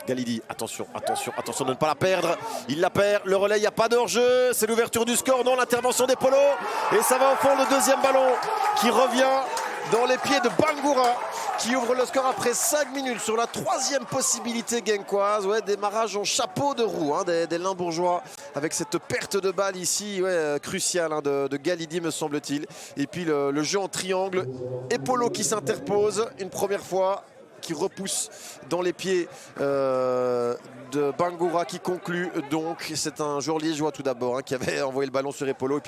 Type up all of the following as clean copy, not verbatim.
Galidi, attention, attention, attention de ne pas la perdre. Il la perd, le relais, il n'y a pas de hors-jeu. C'est l'ouverture du score, non, l'intervention des Polos. Et ça va au fond, le deuxième ballon qui revient dans les pieds de Bangoura, qui ouvre le score après 5 minutes sur la troisième possibilité genkoise. Ouais, démarrage en chapeau de roue des Limbourgeois avec cette perte de balle ici, ouais, cruciale de Galidi, me semble-t-il. Et puis le jeu en triangle et Polo qui s'interpose une première fois, qui repousse dans les pieds de Bangoura, qui conclut donc. C'est un joueur liégeois tout d'abord qui avait envoyé le ballon sur Epolo.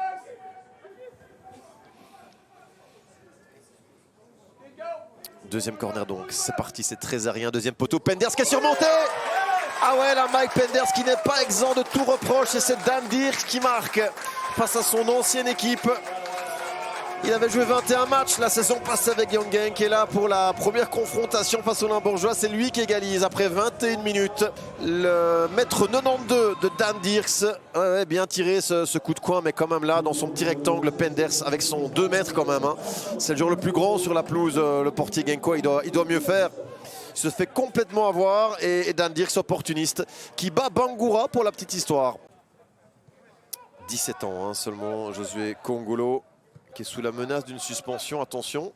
Deuxième corner donc, c'est parti, c'est très aérien. Deuxième poteau, Penders qui est surmonté. Ah ouais, là Mike Penders qui n'est pas exempt de tout reproche. Et c'est Dan Dirks qui marque face à son ancienne équipe. Il avait joué 21 matchs la saison passée avec Young Genk. Et là, pour la première confrontation face aux Limbourgeois, c'est lui qui égalise après 21 minutes. Le mètre 92 de Dan Dirks. Ouais, bien tiré ce coup de coin, mais quand même là, dans son petit rectangle, Penders avec son 2 mètres quand même. C'est le joueur le plus grand sur la pelouse, le portier genkois. Il doit mieux faire. Il se fait complètement avoir. Et Dan Dirks, opportuniste, qui bat Bangoura pour la petite histoire. 17 ans seulement, Josué Kongolo, qui est sous la menace d'une suspension. Attention.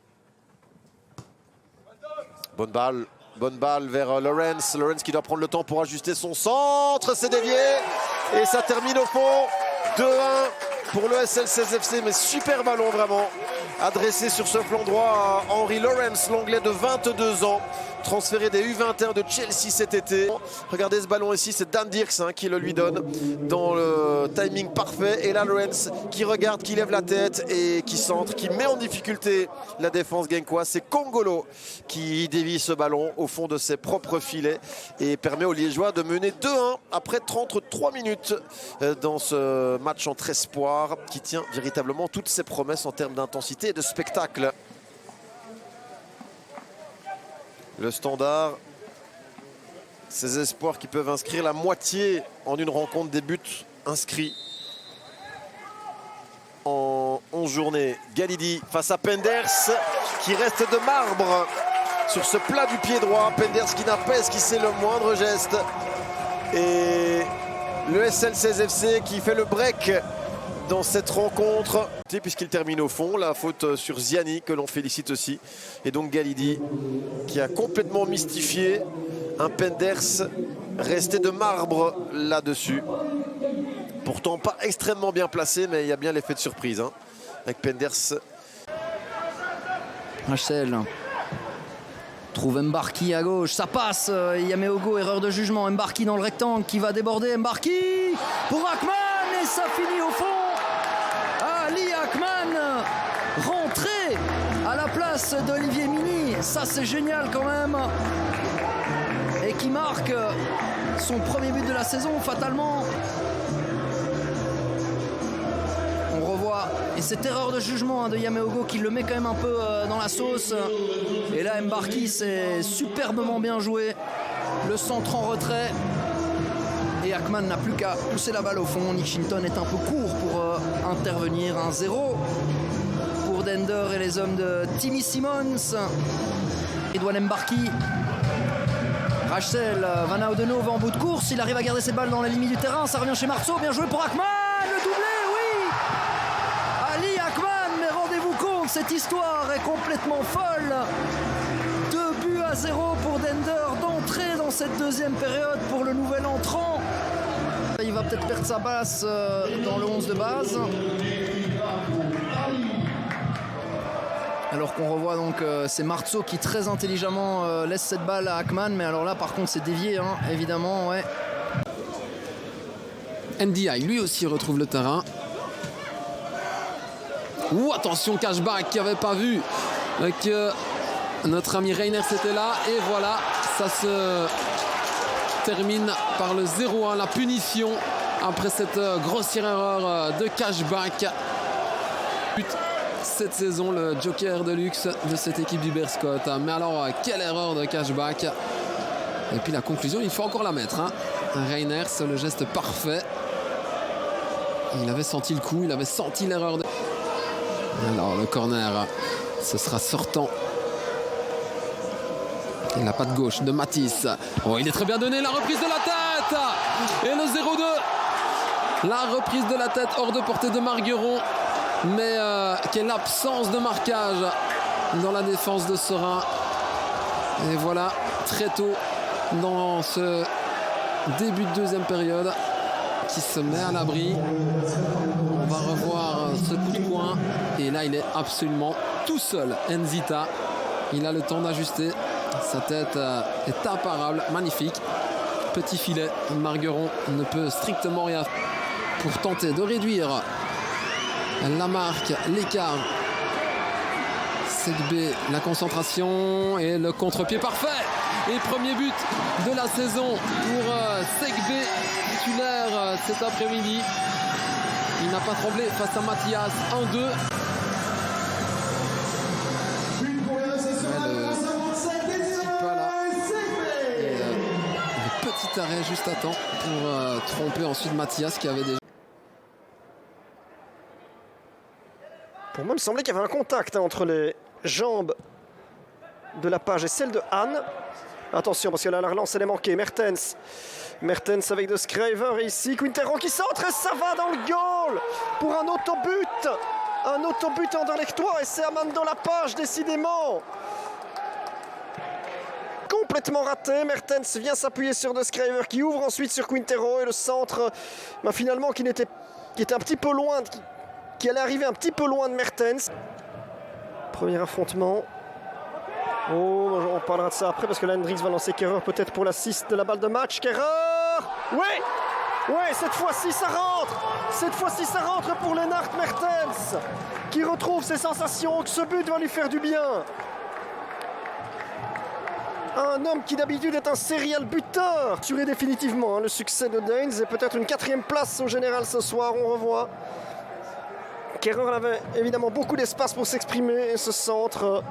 Bonne balle vers Lawrence. Lawrence qui doit prendre le temps pour ajuster son centre. C'est dévié. Et ça termine au fond. 2-1 pour le SL16 FC. Mais super ballon vraiment. Adressé sur ce flanc droit à Henry Lawrence, l'anglais de 22 ans. Transféré des U21 de Chelsea cet été. Regardez ce ballon ici, c'est Dan Dirks qui le lui donne dans le timing parfait. Et là, Lawrence qui regarde, qui lève la tête et qui centre, qui met en difficulté la défense genkoise. C'est Kongolo qui dévie ce ballon au fond de ses propres filets et permet aux Liégeois de mener 2-1 après 33 minutes dans ce match entre espoirs qui tient véritablement toutes ses promesses en termes d'intensité et de spectacle. Le Standard, ces espoirs qui peuvent inscrire la moitié en une rencontre, des buts inscrits en 11 journées. Galidi face à Penders qui reste de marbre sur ce plat du pied droit. Penders qui n'a pas esquissé le moindre geste. Et le SL16 FC qui fait le break dans cette rencontre, puisqu'il termine au fond. La faute sur Ziani que l'on félicite aussi. Et donc Galidi qui a complètement mystifié un Penders resté de marbre là-dessus. Pourtant pas extrêmement bien placé, mais il y a bien l'effet de surprise avec Penders. Rachel trouve Mbarki à gauche, ça passe. Yameogo, erreur de jugement. Mbarki dans le rectangle qui va déborder. Mbarki pour Akman et ça finit au fond. Ali Akman rentré à la place d'Olivier Mini. Ça c'est génial quand même. Et qui marque son premier but de la saison fatalement. On revoit, et cette erreur de jugement de Yameogo qui le met quand même un peu dans la sauce. Et là Mbarki, c'est superbement bien joué. Le centre en retrait. Et Akman n'a plus qu'à pousser la balle au fond. Nichinton est un peu court pour intervenir. 1-0 pour Dender et les hommes de Timmy Simmons. Edouard Mbarki. Rachel Van Oudenhoven en bout de course. Il arrive à garder ses balles dans la limite du terrain. Ça revient chez Marceau. Bien joué pour Akman. Le doublé, oui. Ali Akman, mais rendez-vous compte, cette histoire est complètement folle. 2-0 pour Dender d'entrée dans cette deuxième période pour le nouvel entrant. Il va peut-être perdre sa passe dans le 11 de base. Alors qu'on revoit donc c'est Marceau qui très intelligemment laisse cette balle à Akman. Mais alors là par contre c'est dévié évidemment. Ouais. NDI lui aussi retrouve le terrain. Ouh, attention, cashback qui n'avait pas vu que notre ami Reiner était là. Et voilà, ça se termine par le 0-1, la punition après cette grossière erreur de cashback. Cette saison, le joker de luxe de cette équipe du Berscott. Mais alors, quelle erreur de cashback. Et puis la conclusion, il faut encore la mettre. Reiner, c'est le geste parfait. Il avait senti le coup, il avait senti l'erreur. Alors, le corner, ce sera sortant Et la patte gauche de Matisse. Oh, il est très bien donné, la reprise de la tête. Et le 0-2. La reprise de la tête hors de portée de Margueron. Mais quelle absence de marquage dans la défense de Serein. Et voilà, très tôt dans ce début de deuxième période, qui se met à l'abri. On va revoir ce coup de poing. Et là, il est absolument tout seul. Nzita, il a le temps d'ajuster. Sa tête est imparable, magnifique. Petit filet, Margueron ne peut strictement rien pour tenter de réduire la marque, l'écart. Segbe, la concentration et le contre-pied parfait. Et premier but de la saison pour Segbe, titulaire cet après-midi. Il n'a pas tremblé face à Mathias. 1-2. Petit arrêt juste à temps pour tromper ensuite Mathias qui avait déjà... Pour moi, il me semblait qu'il y avait un contact entre les jambes de la page et celle de Anne. Attention, parce que là, la relance, elle est manquée. Mertens avec De Schrijver. Et ici, Quintero qui centre et ça va dans le goal pour un autobut. Un autobut en Anderlecht-Troyes et c'est Amando Lapage, décidément. Complètement raté. Mertens vient s'appuyer sur De Schrijver qui ouvre ensuite sur Quintero. Et le centre, finalement, qui était un petit peu loin, qui allait arriver un petit peu loin de Mertens. Premier affrontement. Oh, on parlera de ça après parce que là, Hendricks va lancer Kerrer peut-être pour l'assist de la balle de match. Kerrer! Oui, cette fois-ci ça rentre. Cette fois-ci ça rentre pour Lennart Mertens qui retrouve ses sensations, que ce but va lui faire du bien. Un homme qui d'habitude est un serial buteur. Assuré définitivement le succès de Daines et peut-être une 4e place au général ce soir, on revoit. Kerrer avait évidemment beaucoup d'espace pour s'exprimer et ce centre,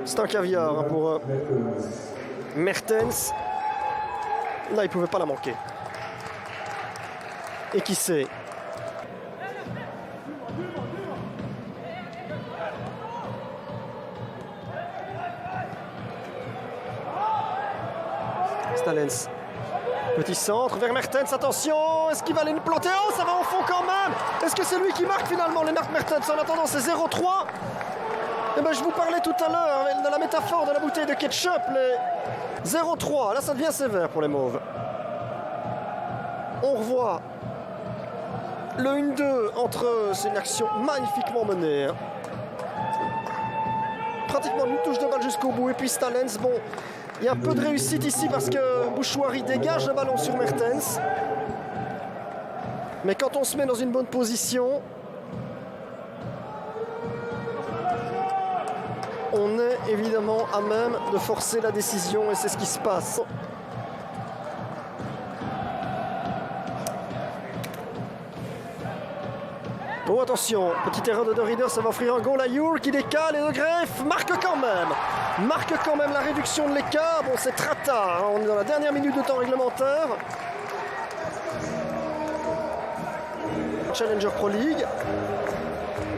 c'est un caviar pour Mertens. Là, il ne pouvait pas la manquer. Et qui sait? Stalens. Petit centre vers Mertens, attention, est-ce qu'il va aller nous planter? Oh, ça va en fond quand même. Est-ce que c'est lui qui marque finalement, Lennart Mertens? En attendant, c'est 0-3. Eh ben, je vous parlais tout à l'heure de la métaphore de la bouteille de ketchup, les 0-3. Là, ça devient sévère pour les Mauves. On revoit le 1-2 entre eux. C'est une action magnifiquement menée. Pratiquement une touche de balle jusqu'au bout. Et puis Stalens, bon... Il y a un peu de réussite ici parce que Bouchouari dégage le ballon sur Mertens. Mais quand on se met dans une bonne position, on est évidemment à même de forcer la décision et c'est ce qui se passe. Oh attention, petite erreur de Rieder, ça va offrir un goal à Yur qui décale et De Greef marque quand même la réduction de l'écart. Bon, c'est très tard, hein. On est dans la dernière minute de temps réglementaire. Challenger Pro League.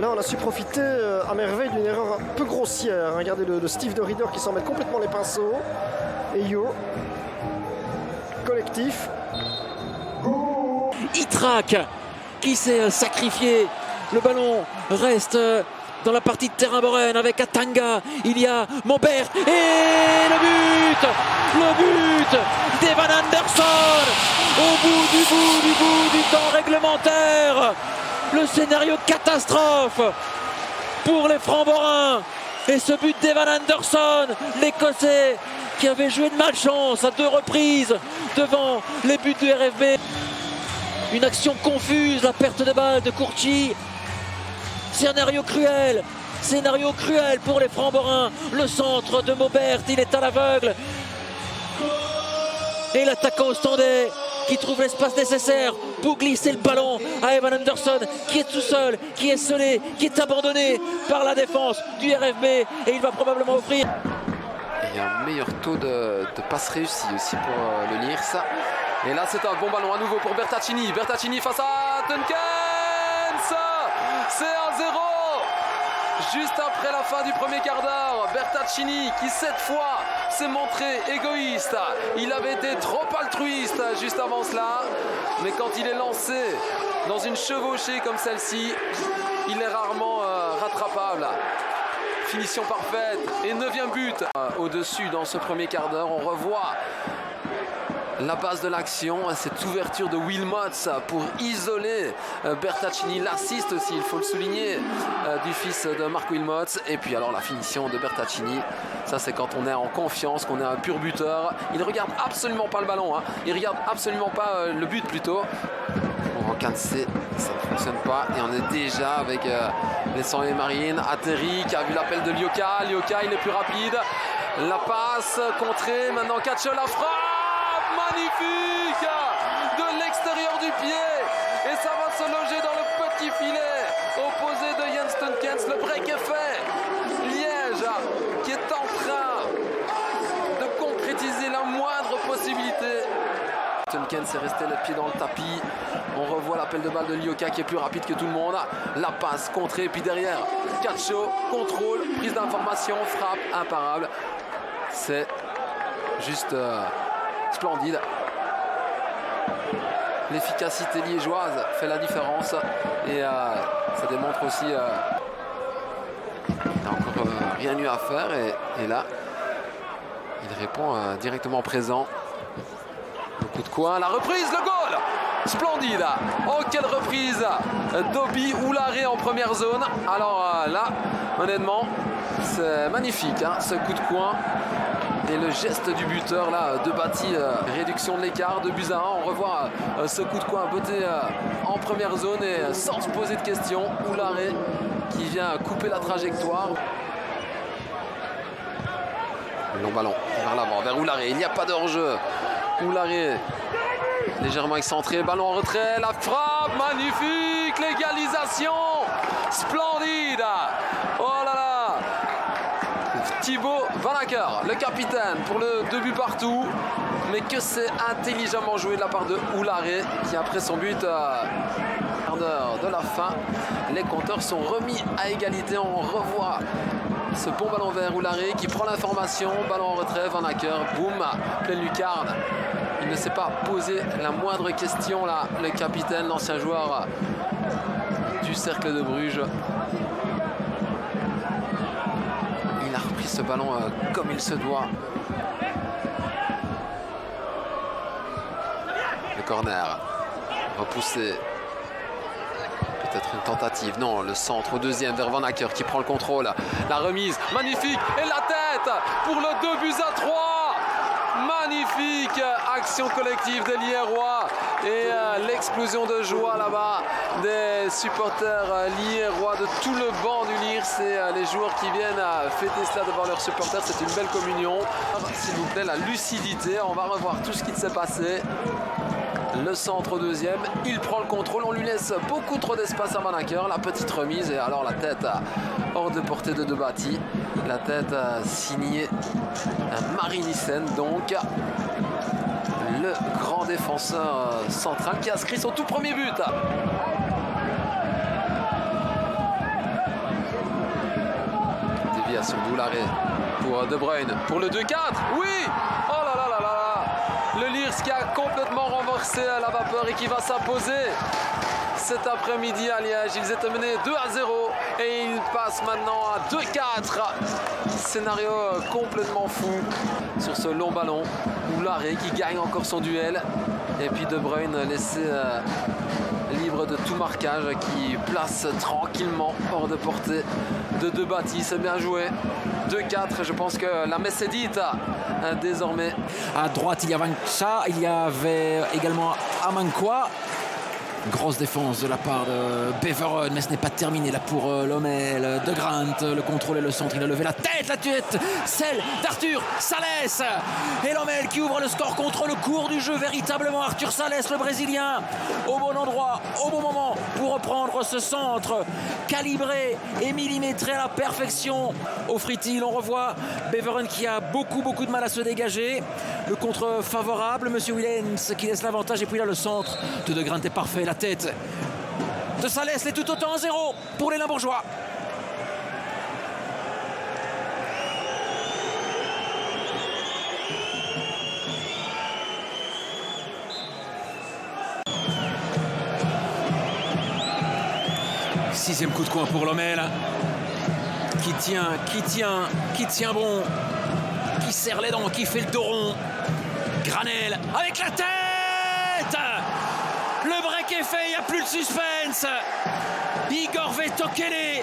Là, on a su profiter à merveille d'une erreur un peu grossière. Regardez le Steve De Rieder qui s'en met complètement les pinceaux. Et Yur. Collectif. Itrak qui s'est sacrifié. Le ballon reste dans la partie de terrain Boren avec Atanga. Il y a Maubert et le but d'Evan Andersson au bout du temps réglementaire. Le scénario catastrophe pour les Francs-Borins. Et ce but d'Evan Andersson, l'Écossais qui avait joué de malchance à 2 reprises devant les buts du RFB. Une action confuse, la perte de balle de Courty. Scénario cruel pour les Francs-Borins. Le centre de Maubert, il est à l'aveugle. Et l'attaquant ostendais qui trouve l'espace nécessaire pour glisser le ballon à Evan Andersson qui est tout seul, qui est scellé, qui est abandonné par la défense du RFB et il va probablement offrir. Et un meilleur taux de passes réussies aussi pour le Lierse. Et là c'est un bon ballon à nouveau pour Bertaccini. Bertaccini face à Tunkens. C'est 1-0 Juste après la fin du premier quart d'heure, Bertaccini qui cette fois s'est montré égoïste. Il avait été trop altruiste juste avant cela. Mais quand il est lancé dans une chevauchée comme celle-ci, il est rarement rattrapable. Finition parfaite et 9e but au-dessus dans ce premier quart d'heure. On revoit la base de l'action, cette ouverture de Wilmots pour isoler Bertaccini, l'assist aussi, il faut le souligner, du fils de Marc Wilmots. Et puis alors la finition de Bertaccini, ça c'est quand on est en confiance, qu'on est un pur buteur. Il ne regarde absolument pas le ballon, hein. Il ne regarde absolument pas le but plutôt. On va cancer, ça ne fonctionne pas et on est déjà avec les 100 et Marine. Atterri qui a vu l'appel de Lioka, Lioka il est plus rapide. La passe contrée, maintenant Cacho la frappe. Magnifique de l'extérieur du pied et ça va se loger dans le petit filet opposé de Jens Tunkens. Le break est fait. Liège qui est en train de concrétiser la moindre possibilité. Tunkens est resté les pieds dans le tapis. On revoit l'appel de balle de Lioka qui est plus rapide que tout le monde. La passe contrée puis derrière Cacho, contrôle, prise d'information, frappe imparable. C'est juste splendide. L'efficacité liégeoise fait la différence et ça démontre aussi qu'il n'a encore rien eu à faire et là il répond directement présent. Le coup de coin, la reprise, le goal splendide. Oh quelle reprise d'Obi Oularé en première zone. Alors là honnêtement c'est magnifique hein, ce coup de coin. Et le geste du buteur là, de Bati, réduction de l'écart, 2-1. On revoit ce coup de coin botté en première zone et sans se poser de questions. Oularé qui vient couper la trajectoire. Long ballon vers l'avant, vers Oularé. Il n'y a pas de hors-jeu. Oularé légèrement excentré, ballon en retrait, la frappe, magnifique, l'égalisation, splendide. Oh là là. Thibaut Vanacker, le capitaine pour le 2 buts partout. Mais que c'est intelligemment joué de la part de Oularé qui après son but quart d'heure de la fin, les compteurs sont remis à égalité. On revoit ce bon ballon vers Oularé qui prend l'information, ballon en retrait, Vanacker, boum, pleine lucarne. Il ne s'est pas posé la moindre question là, le capitaine, l'ancien joueur du Cercle de Bruges. Ce ballon comme il se doit. Le corner repoussé. Peut-être une tentative. Non, le centre au deuxième vers Vanacker qui prend le contrôle. La remise, magnifique. Et la tête pour le 2-3. Magnifique action collective des Liérois et l'explosion de joie là-bas des supporters liérois, de tout le banc du Lire. C'est les joueurs qui viennent fêter cela devant leurs supporters. C'est une belle communion. S'il vous plaît, la lucidité. On va revoir tout ce qui s'est passé. Le centre au deuxième, il prend le contrôle, on lui laisse beaucoup trop d'espace à Vanacker, la petite remise et alors la tête hors de portée de Bati, la tête signée Marie Nissen, donc le grand défenseur central qui a inscrit son tout premier but. Déviation d'Oularé pour De Bruyne, pour le 2-4, oui. Oh là là là là. Le Lierse qui a complètement renversé la vapeur et qui va s'imposer cet après-midi à Liège. Ils étaient menés 2-0 et ils passent maintenant à 2-4. Scénario complètement fou sur ce long ballon. Oularé qui gagne encore son duel. Et puis De Bruyne laissé libre de tout marquage qui place tranquillement hors de portée de Bati. C'est bien joué. 2-4, je pense que la messe est dite désormais. À droite, il y avait ça, il y avait également Amankwa. Grosse défense de la part de Beveren, mais ce n'est pas terminé là pour Lomel. De Grant, le contrôle et le centre, il a levé la tête, celle d'Arthur Salès. Et Lomel qui ouvre le score contre le cours du jeu, véritablement Arthur Salès, le Brésilien, au bon endroit, au bon moment pour reprendre ce centre calibré et millimétré à la perfection. Au free-till, on revoit Beveren qui a beaucoup de mal à se dégager. Le contre favorable, Monsieur Williams qui laisse l'avantage et puis là le centre de Grant est parfait. La tête de Salès, les tout autant 1-0 pour les Limbourgeois. 6e coup de coin pour Lommel. Qui tient bon. Qui serre les dents, qui fait le dos rond. Granel avec la tête. Le break est fait, il n'y a plus de suspense. Igor Vetokele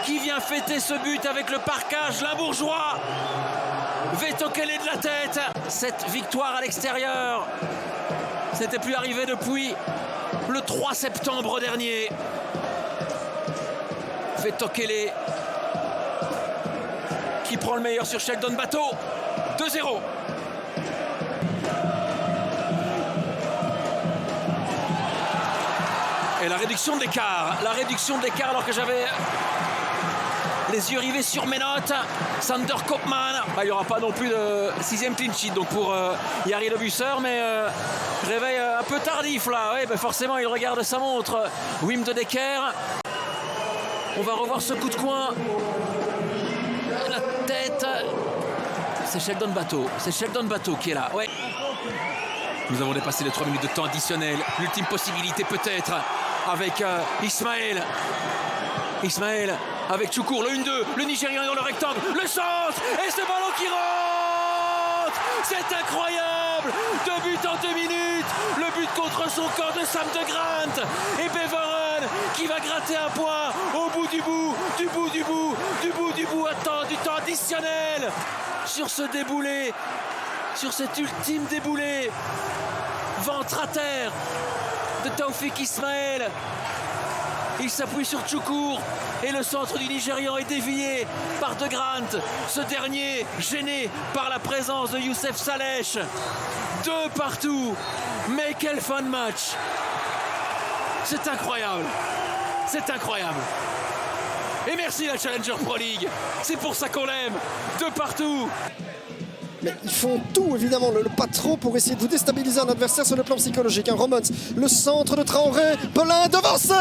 qui vient fêter ce but avec le parquage limbourgeois. Vetokele de la tête. Cette victoire à l'extérieur, c'était plus arrivé depuis le 3 septembre dernier. Vetokele qui prend le meilleur sur Sheldon Bateau. 2-0. Et la réduction de l'écart alors que j'avais les yeux rivés sur mes notes. Sander Koopman, il n'y aura pas non plus de 6e clean sheet donc pour Jari Le Busseur, mais réveil un peu tardif là. Ouais, forcément il regarde sa montre. Wim de Decker. On va revoir ce coup de coin. La tête. C'est Sheldon Bateau qui est là. Ouais. Nous avons dépassé les 3 minutes de temps additionnel. L'ultime possibilité peut-être avec Ismaël. Ismaël avec Choukour, le 1-2, le Nigérian est dans le rectangle, le centre et ce ballon qui rentre. C'est incroyable. 2 buts en 2 minutes. Le but contre son corps de Sam de Grant. Et Beveren qui va gratter un point au bout du bout, du temps additionnel. Sur ce déboulé, sur cet ultime déboulé, ventre à terre de Taoufik Ismaël. Il s'appuie sur Choukour et le centre du Nigérian est dévié par De Grant. Ce dernier gêné par la présence de Youssef Saleh. 2 partout. Mais quelle fin de match. C'est incroyable. Et merci la Challenger Pro League. C'est pour ça qu'on l'aime. 2 partout. Mais ils font tout, évidemment, le patron pour essayer de vous déstabiliser un adversaire sur le plan psychologique. Romans, le centre de Traoré, Belin devancé.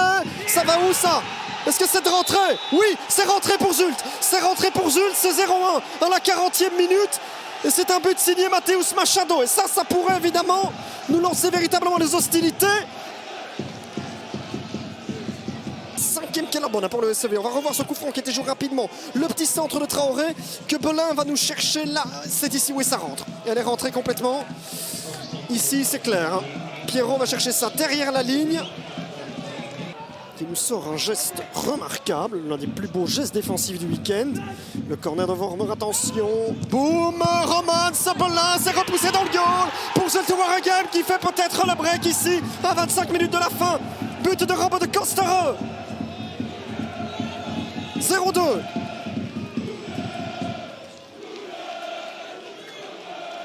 Ça va où ça? Est-ce que c'est de rentrer? Oui, c'est rentré pour Zult. C'est 0-1 dans la 40e minute. Et c'est un but signé Mateusz Machado. Et ça pourrait évidemment nous lancer véritablement les hostilités. 5e Kelabona pour le SCV. On va revoir ce coup franc qui était joué rapidement. Le petit centre de Traoré que Belin va nous chercher là. C'est ici où ça rentre. Elle est rentrée complètement. Ici, c'est clair. Hein. Pierrot va chercher ça derrière la ligne. Qui nous sort un geste remarquable. L'un des plus beaux gestes défensifs du week-end. Le corner de Vormer, attention. Boum, Romans, Belin s'est repoussé dans le goal. Pour Zulte Waregem qui fait peut-être le break ici à 25 minutes de la fin. But de Robert de Kostereux. 0-2.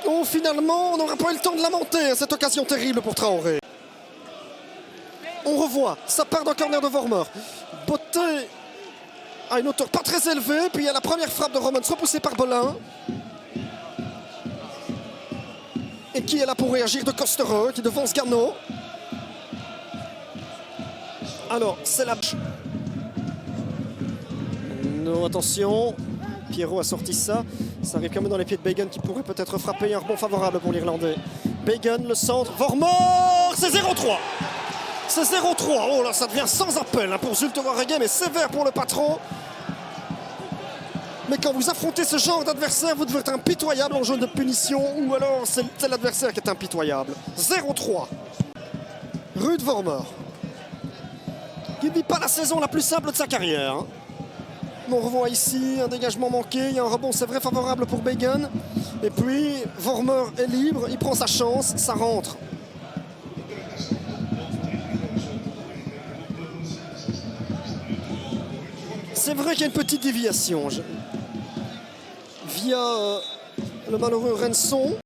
Oh, finalement, on n'aura pas eu le temps de lamenter cette occasion terrible pour Traoré. On revoit, ça part d'un corner de Vormer. Botté à une hauteur pas très élevée. Puis il y a la première frappe de Romans repoussée par Belin. Et qui est là pour réagir de Kostereux, qui devance Garneau. Alors, c'est la... Non, attention. Pierrot a sorti ça. Ça arrive quand même dans les pieds de Bacon qui pourrait peut-être frapper. Un rebond favorable pour l'Irlandais. Bacon, le centre. Vormer, c'est 0-3. C'est 0-3. Oh là, ça devient sans appel hein, pour Zulte Waregem et sévère pour le patron. Mais quand vous affrontez ce genre d'adversaire, vous devez être impitoyable en jeu de punition ou alors c'est l'adversaire qui est impitoyable. 0-3. Ruud Vormer. Qui ne vit pas la saison la plus simple de sa carrière. Hein. On revoit ici un dégagement manqué, il y a un rebond, c'est vrai, favorable pour Bacon. Et puis, Vormer est libre, il prend sa chance, ça rentre. C'est vrai qu'il y a une petite déviation. Via le malheureux Renson.